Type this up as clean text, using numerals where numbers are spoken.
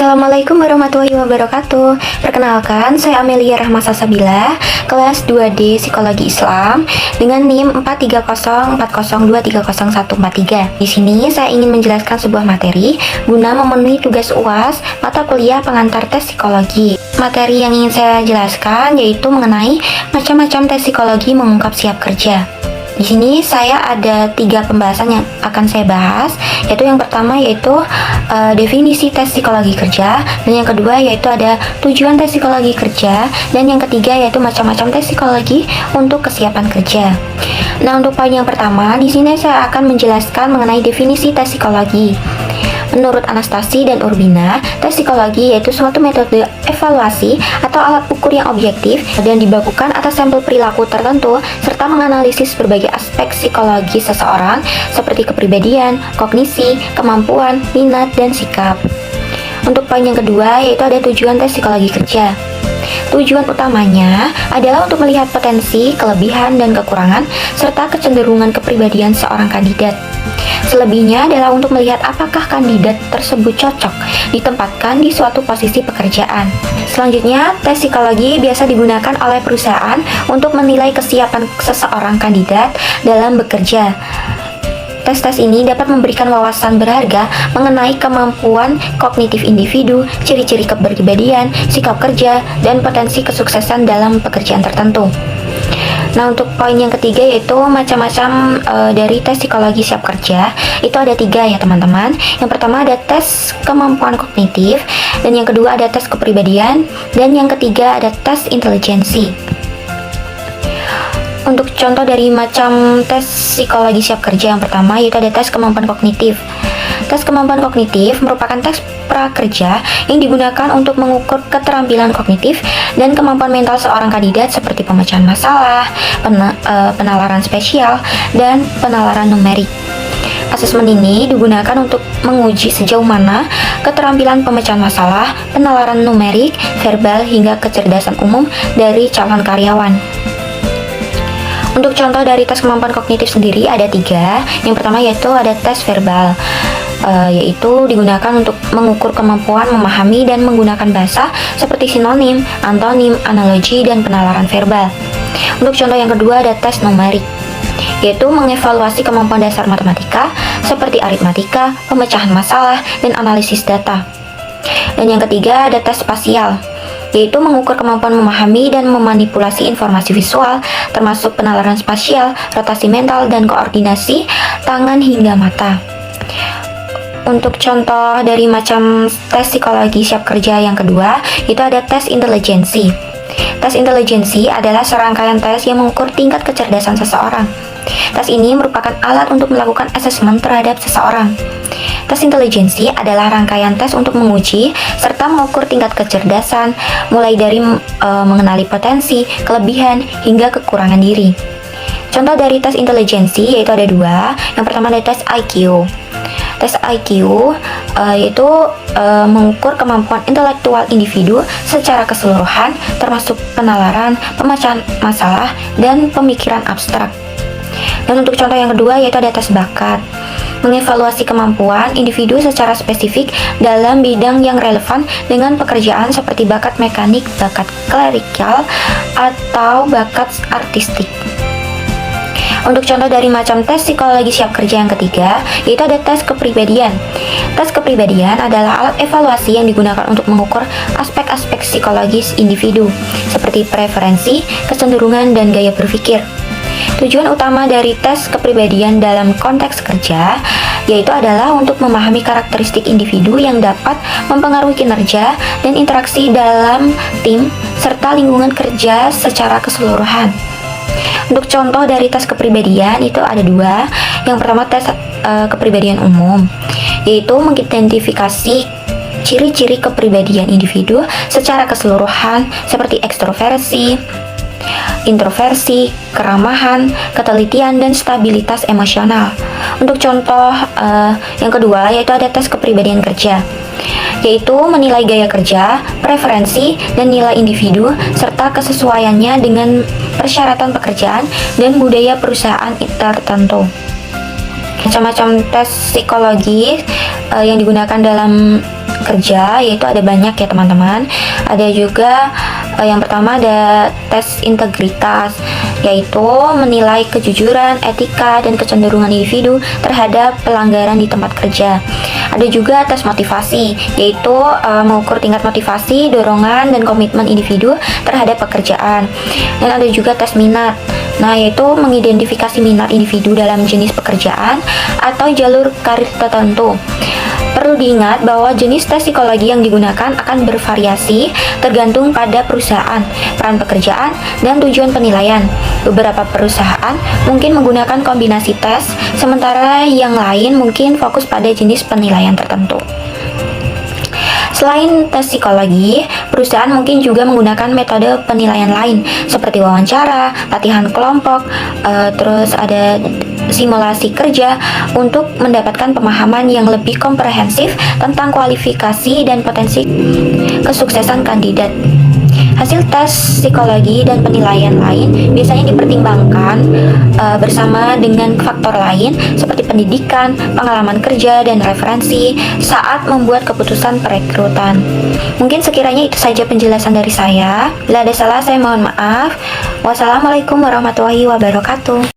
Assalamualaikum warahmatullahi wabarakatuh. Perkenalkan, saya Amelia Rahma Salsabila, kelas 2D Psikologi Islam dengan NIM 43040230143. Di sini saya ingin menjelaskan sebuah materi guna memenuhi tugas UAS mata kuliah pengantar tes psikologi. Materi yang ingin saya jelaskan yaitu mengenai macam-macam tes psikologi mengungkap siap kerja. Di sini saya ada 3 pembahasan yang akan saya bahas, yaitu yang pertama yaitu definisi tes psikologi kerja, dan yang kedua yaitu ada tujuan tes psikologi kerja, dan yang ketiga yaitu macam-macam tes psikologi untuk kesiapan kerja. Nah, untuk poin yang pertama, di sini saya akan menjelaskan mengenai definisi tes psikologi. Menurut Anastasi dan Urbina, tes psikologi yaitu suatu metode evaluasi atau alat ukur yang objektif dan dibakukan atas sampel perilaku tertentu serta menganalisis berbagai aspek psikologi seseorang seperti kepribadian, kognisi, kemampuan, minat, dan sikap. Untuk poin yang kedua yaitu ada tujuan tes psikologi kerja. Tujuan utamanya adalah untuk melihat potensi, kelebihan, dan kekurangan serta kecenderungan kepribadian seorang kandidat. Selebihnya adalah untuk melihat apakah kandidat tersebut cocok ditempatkan di suatu posisi pekerjaan. Selanjutnya, tes psikologi biasa digunakan oleh perusahaan untuk menilai kesiapan seseorang kandidat dalam bekerja. Tes-tes ini dapat memberikan wawasan berharga mengenai kemampuan kognitif individu, ciri-ciri kepribadian, sikap kerja, dan potensi kesuksesan dalam pekerjaan tertentu. Nah, untuk poin yang ketiga yaitu macam-macam dari tes psikologi siap kerja. Itu ada 3 ya teman-teman. Yang pertama ada tes kemampuan kognitif, dan yang kedua ada tes kepribadian, dan yang ketiga ada tes intelijensi. Untuk contoh dari macam tes psikologi siap kerja, yang pertama yaitu ada tes kemampuan kognitif. Tes kemampuan kognitif merupakan tes prakerja yang digunakan untuk mengukur keterampilan kognitif dan kemampuan mental seorang kandidat seperti pemecahan masalah, penalaran spesial, dan penalaran numerik. Asesmen ini digunakan untuk menguji sejauh mana keterampilan pemecahan masalah, penalaran numerik, verbal, hingga kecerdasan umum dari calon karyawan. Untuk contoh dari tes kemampuan kognitif sendiri ada 3. Yang pertama yaitu ada tes verbal, yaitu digunakan untuk mengukur kemampuan memahami dan menggunakan bahasa seperti sinonim, antonim, analogi, dan penalaran verbal. Untuk contoh yang kedua ada tes numerik, yaitu mengevaluasi kemampuan dasar matematika seperti aritmatika, pemecahan masalah, dan analisis data. Dan yang ketiga ada tes spasial, yaitu mengukur kemampuan memahami dan memanipulasi informasi visual, termasuk penalaran spasial, rotasi mental, dan koordinasi tangan hingga mata. Untuk contoh dari macam tes psikologi siap kerja yang kedua, itu ada tes intelijensi. Tes intelijensi adalah serangkaian tes yang mengukur tingkat kecerdasan seseorang. Tes ini merupakan alat untuk melakukan asesmen terhadap seseorang. Tes intelijensi adalah rangkaian tes untuk menguji serta mengukur tingkat kecerdasan, mulai dari mengenali potensi, kelebihan, hingga kekurangan diri. Contoh dari tes intelijensi yaitu ada 2. Yang pertama ada tes IQ. Tes IQ yaitu mengukur kemampuan intelektual individu secara keseluruhan, termasuk penalaran, pemecahan masalah, dan pemikiran abstrak. Dan untuk contoh yang kedua yaitu ada tes bakat, mengevaluasi kemampuan individu secara spesifik dalam bidang yang relevan dengan pekerjaan seperti bakat mekanik, bakat klerikal, atau bakat artistik. Untuk contoh dari macam tes psikologi siap kerja yang ketiga, yaitu ada tes kepribadian. Tes kepribadian adalah alat evaluasi yang digunakan untuk mengukur aspek-aspek psikologis individu, seperti preferensi, kecenderungan, dan gaya berpikir. Tujuan utama dari tes kepribadian dalam konteks kerja yaitu adalah untuk memahami karakteristik individu yang dapat mempengaruhi kinerja dan interaksi dalam tim serta lingkungan kerja secara keseluruhan. Untuk contoh dari tes kepribadian itu ada 2. Yang pertama tes kepribadian umum, yaitu mengidentifikasi ciri-ciri kepribadian individu secara keseluruhan seperti ekstroversi, introversi, keramahan, ketelitian, dan stabilitas emosional. Untuk contoh yang kedua yaitu ada tes kepribadian kerja, yaitu menilai gaya kerja, preferensi, dan nilai individu serta kesesuaiannya dengan persyaratan pekerjaan dan budaya perusahaan tertentu. Macam-macam tes psikologi yang digunakan dalam prakerja, yaitu ada banyak ya teman-teman. Ada juga yang pertama ada tes integritas, yaitu menilai kejujuran, etika, dan kecenderungan individu terhadap pelanggaran di tempat kerja. Ada juga tes motivasi, yaitu mengukur tingkat motivasi, dorongan, dan komitmen individu terhadap pekerjaan. Dan ada juga tes minat. Nah, yaitu mengidentifikasi minat individu dalam jenis pekerjaan atau jalur karir tertentu. Perlu diingat bahwa jenis tes psikologi yang digunakan akan bervariasi tergantung pada perusahaan, peran pekerjaan, dan tujuan penilaian. Beberapa perusahaan mungkin menggunakan kombinasi tes, sementara yang lain mungkin fokus pada jenis penilaian tertentu. Selain tes psikologi, perusahaan mungkin juga menggunakan metode penilaian lain seperti wawancara, latihan kelompok, terus ada simulasi kerja untuk mendapatkan pemahaman yang lebih komprehensif tentang kualifikasi dan potensi kesuksesan kandidat. Hasil tes psikologi dan penilaian lain biasanya dipertimbangkan bersama dengan faktor lain seperti pendidikan, pengalaman kerja, dan referensi saat membuat keputusan perekrutan. Mungkin sekiranya itu saja penjelasan dari saya. Bila ada salah, saya mohon maaf. Wassalamualaikum warahmatullahi wabarakatuh.